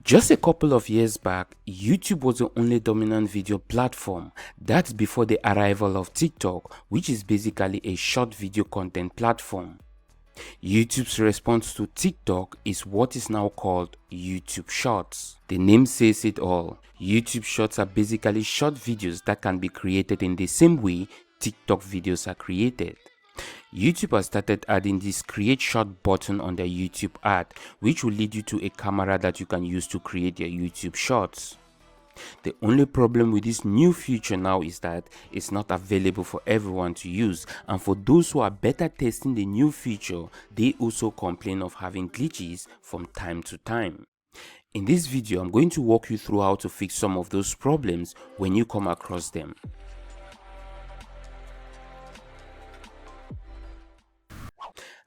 Just a couple of years back, YouTube was the only dominant video platform. That's before the arrival of TikTok, which is basically a short video content platform. YouTube's response to TikTok is what is now called YouTube Shorts. The name says it all. YouTube Shorts are basically short videos that can be created in the same way TikTok videos are created. YouTube has started adding this create short button on their YouTube ad, which will lead you to a camera that you can use to create your YouTube shorts. The only problem with this new feature now is that it's not available for everyone to use, and for those who are beta testing the new feature, they also complain of having glitches from time to time. In this video, I'm going to walk you through how to fix some of those problems when you come across them.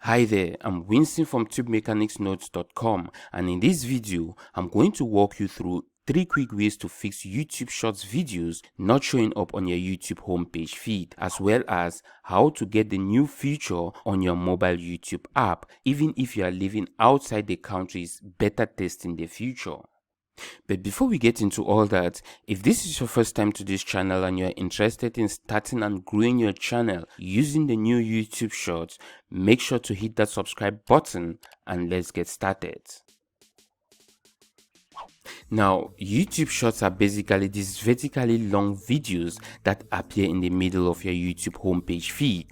Hi there, I'm Winston from TubeMechanicsNotes.com, and in this video, I'm going to walk you through 3 quick ways to fix YouTube Shorts videos not showing up on your YouTube homepage feed, as well as how to get the new feature on your mobile YouTube app, even if you are living outside the countries beta testing the feature. But before we get into all that, if this is your first time to this channel and you're interested in starting and growing your channel using the new YouTube Shorts, make sure to hit that subscribe button and let's get started. Now, YouTube Shorts are basically these vertically long videos that appear in the middle of your YouTube homepage feed.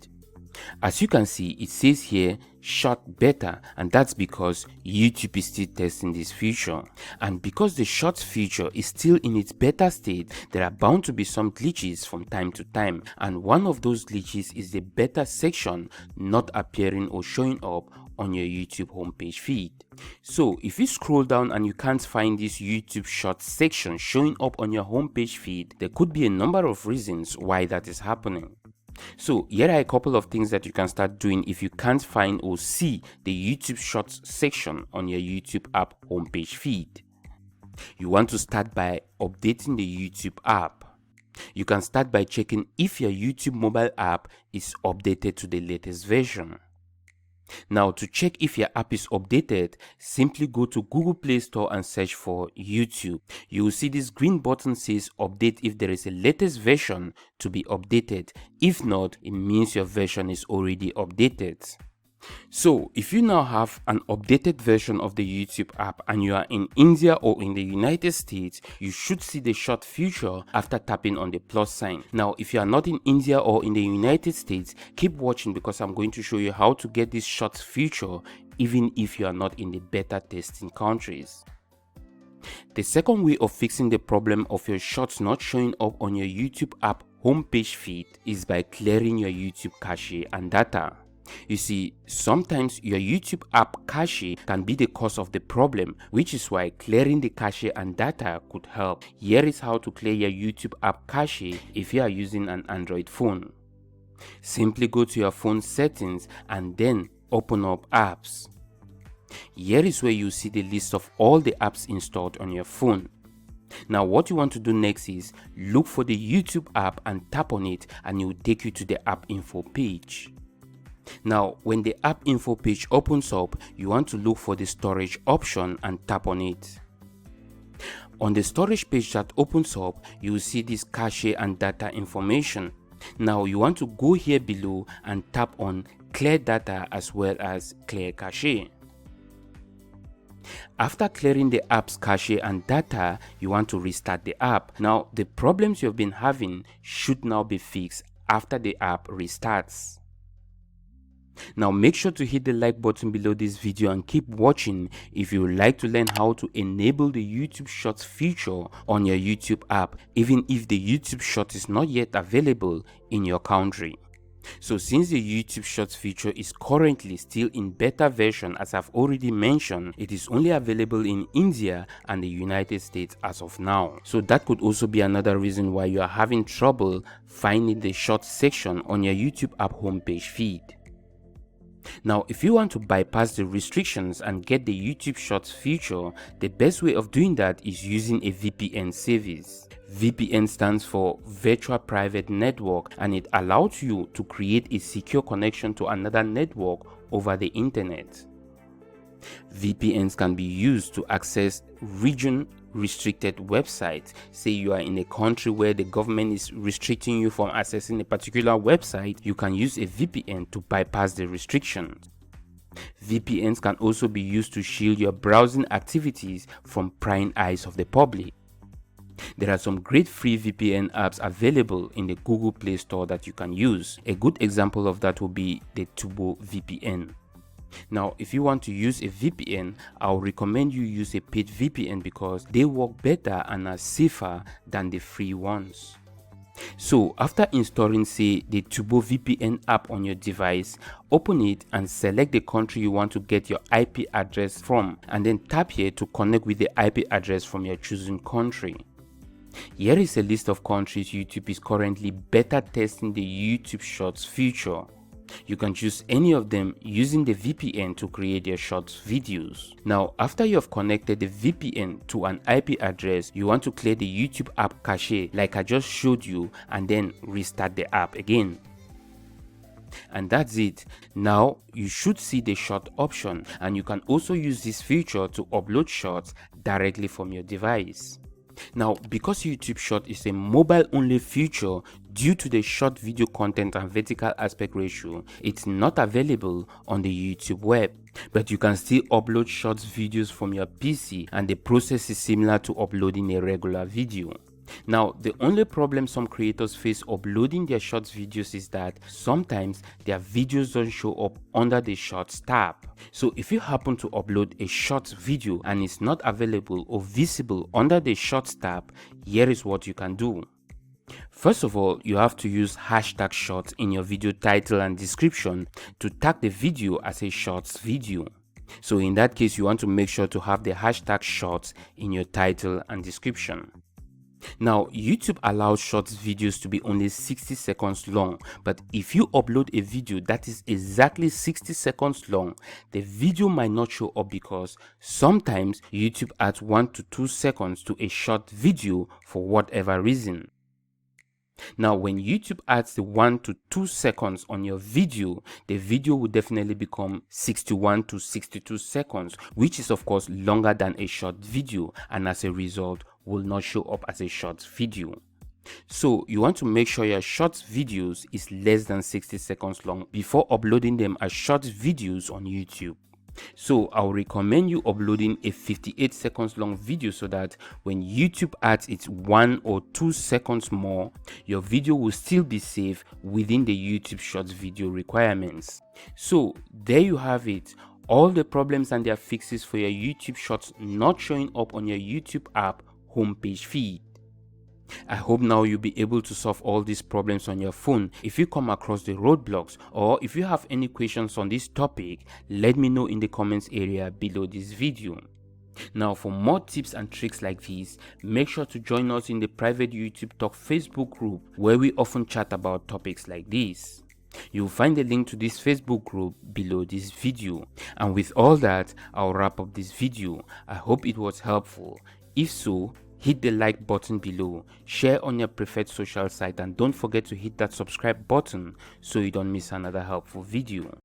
As you can see, it says here short beta, and that's because YouTube is still testing this feature. And because the shorts feature is still in its beta state, there are bound to be some glitches from time to time, and one of those glitches is the beta section not appearing or showing up on your YouTube homepage feed. So if you scroll down and you can't find this YouTube Shorts section showing up on your homepage feed, there could be a number of reasons why that is happening. So here are a couple of things that you can start doing if you can't find or see the YouTube Shorts section on your YouTube app homepage feed. You want to start by updating the YouTube app. You can start by checking if your YouTube mobile app is updated to the latest version. Now, to check if your app is updated, simply go to Google Play Store and search for YouTube. You will see this green button says update if there is a latest version to be updated. If not, it means your version is already updated. So if you now have an updated version of the YouTube app and you are in India or in the United States, you should see the short feature after tapping on the plus sign. Now, if you are not in India or in the United States, keep watching because I'm going to show you how to get this short feature even if you are not in the beta testing countries. The second way of fixing the problem of your shorts not showing up on your YouTube app homepage feed is by clearing your YouTube cache and data. You see, sometimes your YouTube app cache can be the cause of the problem, which is why clearing the cache and data could help. Here is how to clear your YouTube app cache if you are using an Android phone. Simply go to your phone settings and then open up apps. Here is where you see the list of all the apps installed on your phone. Now what you want to do next is look for the YouTube app and tap on it, and it will take you to the app info page. Now, when the app info page opens up, you want to look for the storage option and tap on it. On the storage page that opens up, you will see this cache and data information. Now, you want to go here below and tap on clear data as well as clear cache. After clearing the app's cache and data, you want to restart the app. Now, the problems you've been having should now be fixed after the app restarts. Now make sure to hit the like button below this video and keep watching if you would like to learn how to enable the YouTube Shorts feature on your YouTube app, even if the YouTube Shorts is not yet available in your country. So since the YouTube Shorts feature is currently still in beta version, as I've already mentioned, it is only available in India and the United States as of now. So that could also be another reason why you are having trouble finding the Shorts section on your YouTube app homepage feed. Now, if you want to bypass the restrictions and get the YouTube Shorts feature, the best way of doing that is using a VPN service. VPN stands for Virtual Private Network, and it allows you to create a secure connection to another network over the internet. VPNs can be used to access region restricted websites. Say you are in a country where the government is restricting you from accessing a particular website, you can use a VPN to bypass the restrictions. VPNs can also be used to shield your browsing activities from prying eyes of the public. There are some great free VPN apps available in the Google Play Store that you can use. A good example of that will be the Turbo VPN. Now, if you want to use a VPN, I'll recommend you use a paid VPN because they work better and are safer than the free ones. So after installing, say, the Turbo VPN app on your device, open it and select the country you want to get your IP address from, and then tap here to connect with the IP address from your chosen country. Here is a list of countries YouTube is currently beta testing the YouTube Shorts feature. You can choose any of them using the VPN to create your Shorts videos. Now, after you have connected the VPN to an IP address, you want to clear the YouTube app cache like I just showed you, and then restart the app again. And that's it. Now you should see the short option, and you can also use this feature to upload shorts directly from your device. Now, because YouTube Short is a mobile only feature, due to the short video content and vertical aspect ratio, it's not available on the YouTube web. But you can still upload short videos from your PC, and the process is similar to uploading a regular video. Now, the only problem some creators face uploading their shorts videos is that sometimes their videos don't show up under the shorts tab. So if you happen to upload a shorts video and it's not available or visible under the shorts tab, here is what you can do. First of all, you have to use hashtag shorts in your video title and description to tag the video as a shorts video. So in that case, you want to make sure to have the hashtag shorts in your title and description. Now, YouTube allows short videos to be only 60 seconds long, but if you upload a video that is exactly 60 seconds long, the video might not show up because sometimes YouTube adds 1 to 2 seconds to a short video for whatever reason. Now, when YouTube adds the 1 to 2 seconds on your video, the video will definitely become 61 to 62 seconds, which is of course longer than a short video, and as a result will not show up as a short video. So you want to make sure your short videos is less than 60 seconds long before uploading them as short videos on YouTube. So I'll recommend you uploading a 58 seconds long video so that when YouTube adds its 1 or 2 seconds more, your video will still be safe within the YouTube Shorts video requirements. So there you have it. All the problems and their fixes for your YouTube Shorts not showing up on your YouTube app homepage feed. I hope now you'll be able to solve all these problems on your phone. If you come across the roadblocks, or if you have any questions on this topic, let me know in the comments area below this video. Now, for more tips and tricks like these, make sure to join us in the private YouTube Talk Facebook group where we often chat about topics like this. You'll find the link to this Facebook group below this video. And with all that, I'll wrap up this video. I hope it was helpful. If so, hit the like button below, share on your preferred social site, and don't forget to hit that subscribe button so you don't miss another helpful video.